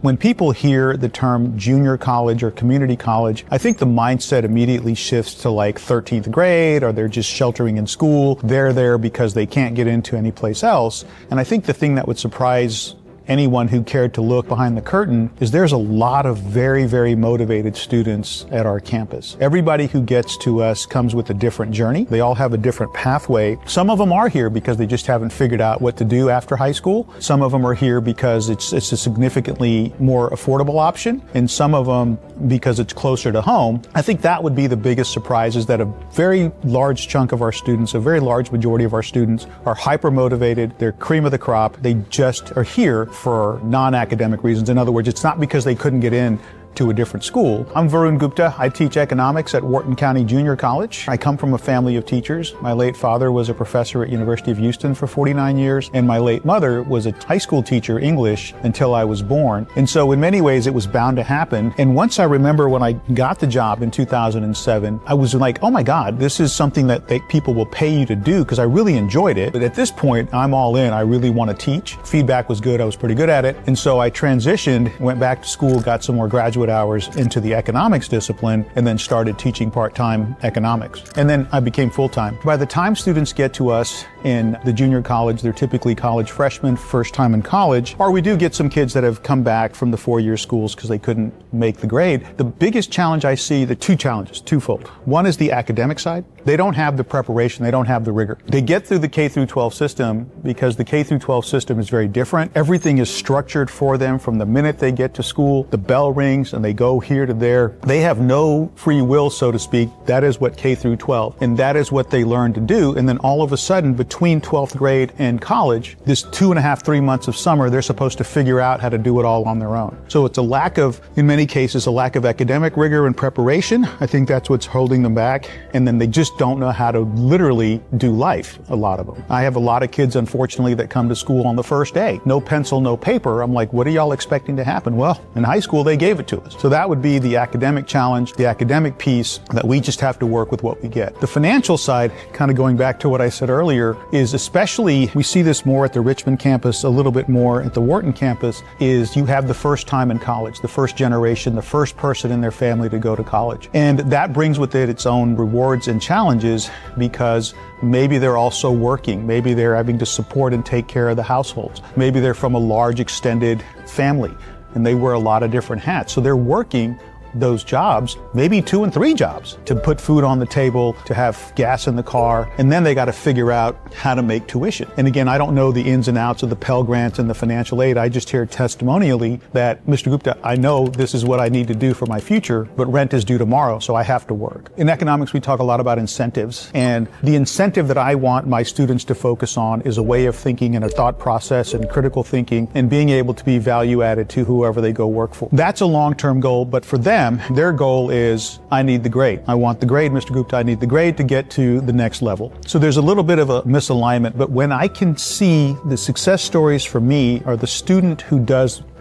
When people hear the term junior college or community college, I think the mindset immediately shifts to like 13th grade, or they're just sheltering in school. They're there because they can't get into any place else. And I think the thing that would surprise anyone who cared to look behind the curtain is there's a lot of very, very motivated students at our campus. Everybody who gets to us comes with a different journey. They all have a different pathway. Some of them are here because they just haven't figured out what to do after high school. Some of them are here because it's a significantly more affordable option, and some of them because it's closer to home. I think that would be the biggest surprise, is that a very large chunk of our students, a very large majority of our students, are hyper motivated. They're cream of the crop. They just are here for non-academic reasons. In other words, it's not because they couldn't get in to a different school. I'm Varun Gupta. I teach economics at Wharton County Junior College. I come from a family of teachers. My late father was a professor at University of Houston for 49 years, and my late mother was a high school teacher, English, until I was born. And so in many ways, it was bound to happen. And once I remember when I got the job in 2007, I was like, oh my God, this is something that people will pay you to do, because I really enjoyed it. But at this point, I'm all in. I really want to teach. Feedback was good. I was pretty good at it. And so I transitioned, went back to school, got some more graduate hours into the economics discipline, and then started teaching part-time economics. And then I became full-time. By the time students get to us in the junior college, they're typically college freshmen, first time in college, or we do get some kids that have come back from the four-year schools because they couldn't make the grade. The biggest challenge I see, the two challenges, twofold. One is the academic side. They don't have the preparation, they don't have the rigor. They get through the K through 12 system because the K through 12 system is very different. Everything is structured for them from the minute they get to school. The bell rings and they go here to there. They have no free will, so to speak. That is what K through 12, and that is what they learn to do. And then all of a sudden, between 12th grade and college, this 2.5, 3 months of summer, they're supposed to figure out how to do it all on their own. So it's a lack of, in many cases, a lack of academic rigor and preparation. I think that's what's holding them back. And then they just don't know how to literally do life, a lot of them. I have a lot of kids, unfortunately, that come to school on the first day. No pencil, no paper. I'm like, what are y'all expecting to happen? Well, in high school, they gave it to us. So that would be the academic challenge, the academic piece, that we just have to work with what we get. The financial side, kind of going back to what I said earlier, is especially, we see this more at the Richmond campus, a little bit more at the Wharton campus, is you have the first time in college, the first generation, the first person in their family to go to college. And that brings with it its own rewards and challenges, because maybe they're also working, maybe they're having to support and take care of the households, maybe they're from a large extended family and they wear a lot of different hats. So they're working those jobs, maybe 2 and 3 jobs, to put food on the table, to have gas in the car, and then they got to figure out how to make tuition. And again, I don't know the ins and outs of the Pell Grants and the financial aid. I just hear testimonially that, Mr. Gupta, I know this is what I need to do for my future, but rent is due tomorrow, so I have to work. In economics, we talk a lot about incentives, and the incentive that I want my students to focus on is a way of thinking and a thought process and critical thinking and being able to be value added to whoever they go work for. That's a long-term goal, but for them, their goal is, I need the grade. I want the grade, Mr. Gupta. I need the grade to get to the next level. So there's a little bit of a misalignment, but when I can see the success stories for me are the student who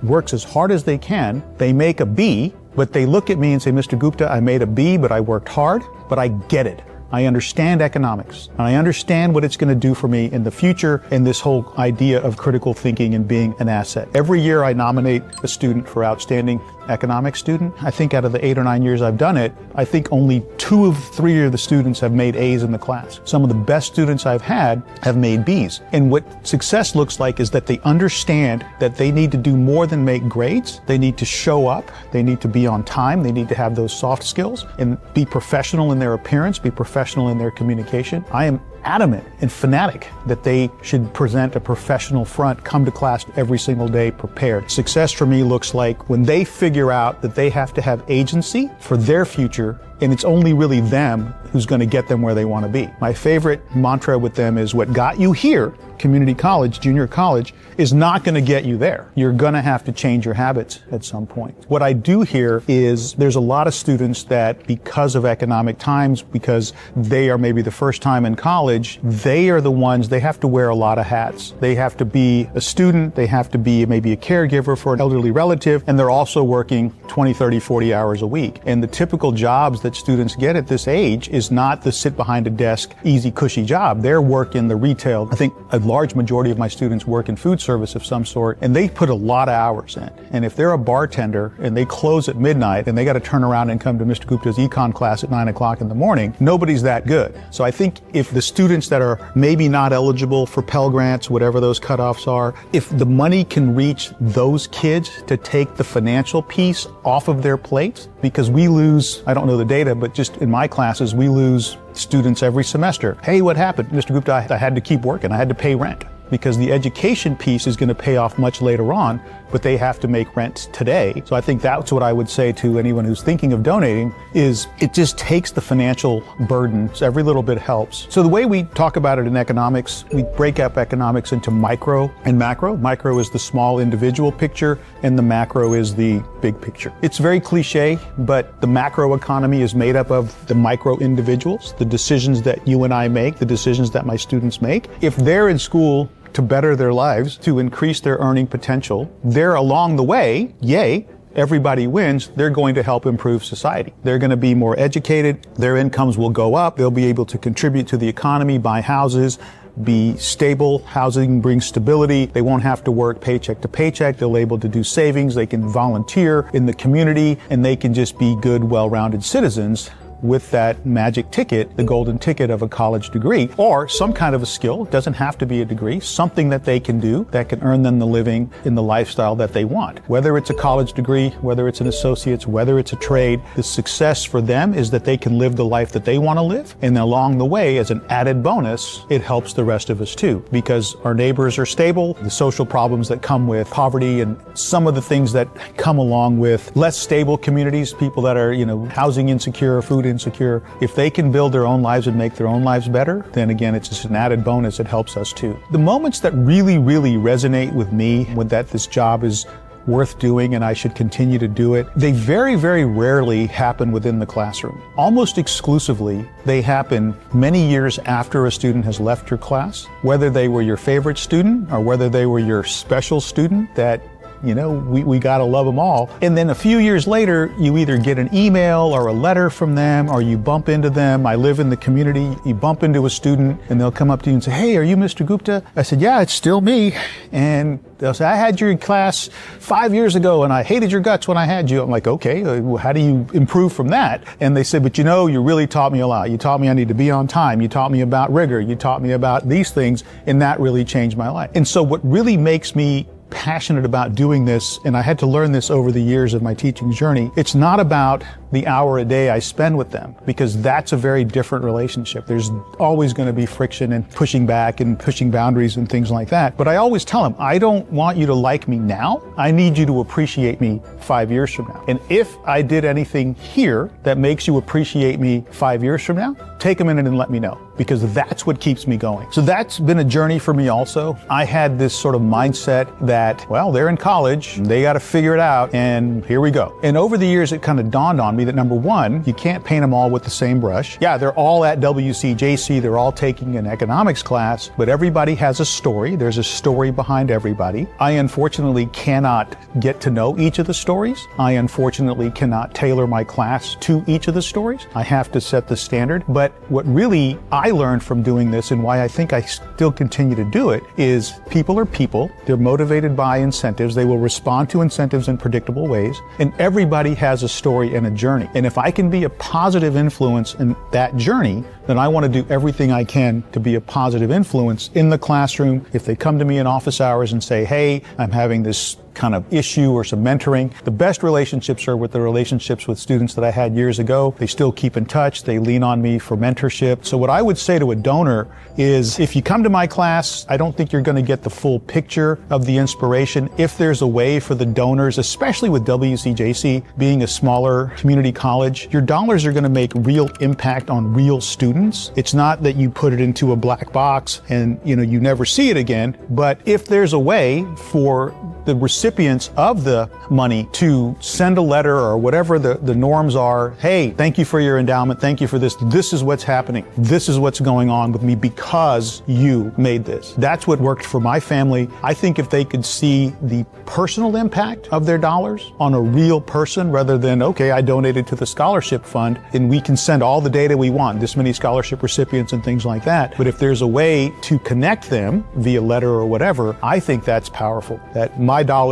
works as hard as they can, they make a B, but they look at me and say, Mr. Gupta, I made a B, but I worked hard, but I get it. I understand economics, and I understand what it's going to do for me in the future, and this whole idea of critical thinking and being an asset. Every year I nominate a student for outstanding economics student. I think out of the 8 or 9 years I've done it, I think only 2 of 3 of the students have made A's in the class. Some of the best students I've had have made B's. And what success looks like is that they understand that they need to do more than make grades. They need to show up. They need to be on time. They need to have those soft skills and be professional in their appearance, be professional in their communication. I am adamant and fanatic that they should present a professional front, come to class every single day prepared. Success for me looks like when they figure out that they have to have agency for their future, and it's only really them who's going to get them where they want to be. My favorite mantra with them is, what got you here, community college, junior college, is not going to get you there. You're going to have to change your habits at some point. What I do hear is there's a lot of students that, because of economic times, because they are maybe the first time in college, college, they are the ones, they have to wear a lot of hats. They have to be a student, they have to be maybe a caregiver for an elderly relative, and they're also working 20, 30, 40 hours a week. And the typical jobs that students get at this age is not the sit behind a desk, easy, cushy job. They're work in the retail. I think a large majority of my students work in food service of some sort, and they put a lot of hours in. And if they're a bartender and they close at midnight and they got to turn around and come to Mr. Gupta's econ class at 9 o'clock in the morning, nobody's that good. So I think if the students that are maybe not eligible for Pell Grants, whatever those cutoffs are, if the money can reach those kids to take the financial piece off of their plates, because we lose, I don't know the data, but just in my classes, we lose students every semester. Hey, what happened? Mr. Gupta, I had to keep working. I had to pay rent. Because the education piece is going to pay off much later on, but they have to make rent today. So I think that's what I would say to anyone who's thinking of donating is it just takes the financial burden. So every little bit helps. So the way we talk about it in economics, we break up economics into micro and macro. Micro is the small individual picture and the macro is the big picture. It's very cliche, but the macro economy is made up of the micro individuals, the decisions that you and I make, the decisions that my students make. If they're in school to better their lives, to increase their earning potential, they're along the way, yay, everybody wins, they're going to help improve society. They're going to be more educated, their incomes will go up, they'll be able to contribute to the economy, buy houses, be stable. Housing brings stability. They won't have to work paycheck to paycheck. They'll be able to do savings. They can volunteer in the community and they can just be good, well-rounded citizens with that magic ticket, the golden ticket of a college degree, or some kind of a skill. It doesn't have to be a degree, something that they can do that can earn them the living in the lifestyle that they want. Whether it's a college degree, whether it's an associate's, whether it's a trade, the success for them is that they can live the life that they want to live. And along the way, as an added bonus, it helps the rest of us too, because our neighbors are stable, the social problems that come with poverty and some of the things that come along with less stable communities, people that are, housing insecure, food insecure, if they can build their own lives and make their own lives better, then again, it's just an added bonus. It helps us too. The moments that really, really resonate with me, with that this job is worth doing and I should continue to do it, they very, very rarely happen within the classroom. Almost exclusively, they happen many years after a student has left your class, whether they were your favorite student or whether they were your special student that we gotta love them all. And then a few years later, you either get an email or a letter from them, or you bump into them. I live in the community. You bump into a student and they'll come up to you and say, "Hey, are you Mr. Gupta?" I said, "Yeah, it's still me." And they'll say, "I had you in class 5 years ago and I hated your guts when I had you." I'm like, "Okay, how do you improve from that?" And they said, "But you really taught me a lot. You taught me I need to be on time. You taught me about rigor. You taught me about these things, and that really changed my life." And so what really makes me passionate about doing this, and I had to learn this over the years of my teaching journey, it's not about the hour a day I spend with them, because that's a very different relationship. There's always going to be friction and pushing back and pushing boundaries and things like that. But I always tell them, I don't want you to like me now. I need you to appreciate me 5 years from now. And if I did anything here that makes you appreciate me 5 years from now, take a minute and let me know, because that's what keeps me going. So that's been a journey for me also. I had this sort of mindset that, well, they're in college, they got to figure it out, and here we go. And over the years, it kind of dawned on me that number one, you can't paint them all with the same brush. Yeah, they're all at WCJC, they're all taking an economics class, but everybody has a story. There's a story behind everybody. I unfortunately cannot get to know each of the stories. I unfortunately cannot tailor my class to each of the stories. I have to set the standard. But what really I learned from doing this, and why I think I still continue to do it, is people are people. They're motivated by incentives. They will respond to incentives in predictable ways. And everybody has a story and a journey. And if I can be a positive influence in that journey, then I want to do everything I can to be a positive influence in the classroom. If they come to me in office hours and say, "Hey, I'm having this kind of issue or some mentoring," the best relationships are with the relationships with students that I had years ago. They still keep in touch. They lean on me for mentorship. So what I would say to a donor is, if you come to my class, I don't think you're going to get the full picture of the inspiration. If there's a way for the donors, especially with WCJC being a smaller community college, your dollars are going to make real impact on real students. It's not that you put it into a black box and you never see it again, but if there's a way for the recipients recipients of the money to send a letter or whatever the norms are. Hey, thank you for your endowment. Thank you for this. This is what's happening. This is what's going on with me because you made this. That's what worked for my family. I think if they could see the personal impact of their dollars on a real person rather than, okay, I donated to the scholarship fund and we can send all the data we want, this many scholarship recipients and things like that. But if there's a way to connect them via letter or whatever, I think that's powerful. That my dollars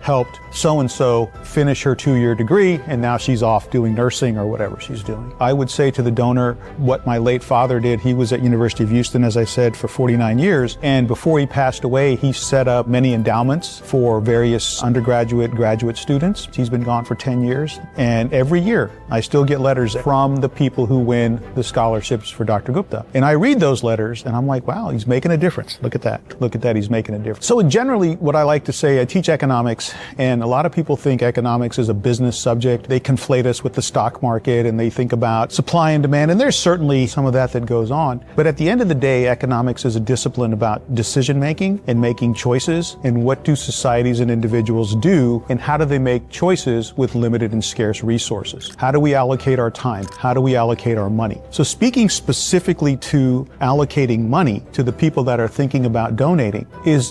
helped so-and-so finish her 2-year degree, and now she's off doing nursing or whatever she's doing. I would say to the donor what my late father did. He was at University of Houston, as I said, for 49 years, and before he passed away, he set up many endowments for various undergraduate, graduate students. He's been gone for 10 years, and every year I still get letters from the people who win the scholarships for Dr. Gupta. And I read those letters, and I'm like, wow, he's making a difference. Look at that. Look at that, he's making a difference. So generally, what I like to say, I teach economics, and a lot of people think economics is a business subject. They conflate us with the stock market and they think about supply and demand, and there's certainly some of that goes on. But at the end of the day, economics is a discipline about decision making and making choices, and what do societies and individuals do, and how do they make choices with limited and scarce resources? How do we allocate our time? How do we allocate our money? So speaking specifically to allocating money to the people that are thinking about donating,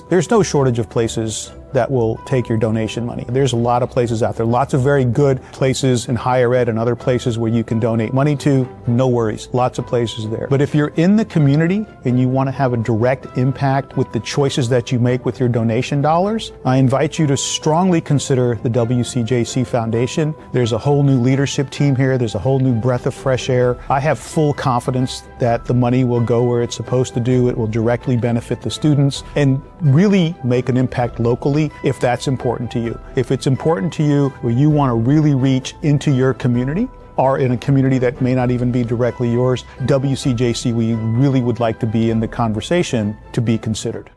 there's no shortage of places that will take your donation money. There's a lot of places out there, lots of very good places in higher ed and other places where you can donate money to. No worries, lots of places there. But if you're in the community and you want to have a direct impact with the choices that you make with your donation dollars, I invite you to strongly consider the WCJC Foundation. There's a whole new leadership team here. There's a whole new breath of fresh air. I have full confidence that the money will go where it's supposed to do. It will directly benefit the students and really make an impact locally, if that's important to you. If it's important to you, where you want to really reach into your community, or in a community that may not even be directly yours, WCJC, we really would like to be in the conversation to be considered.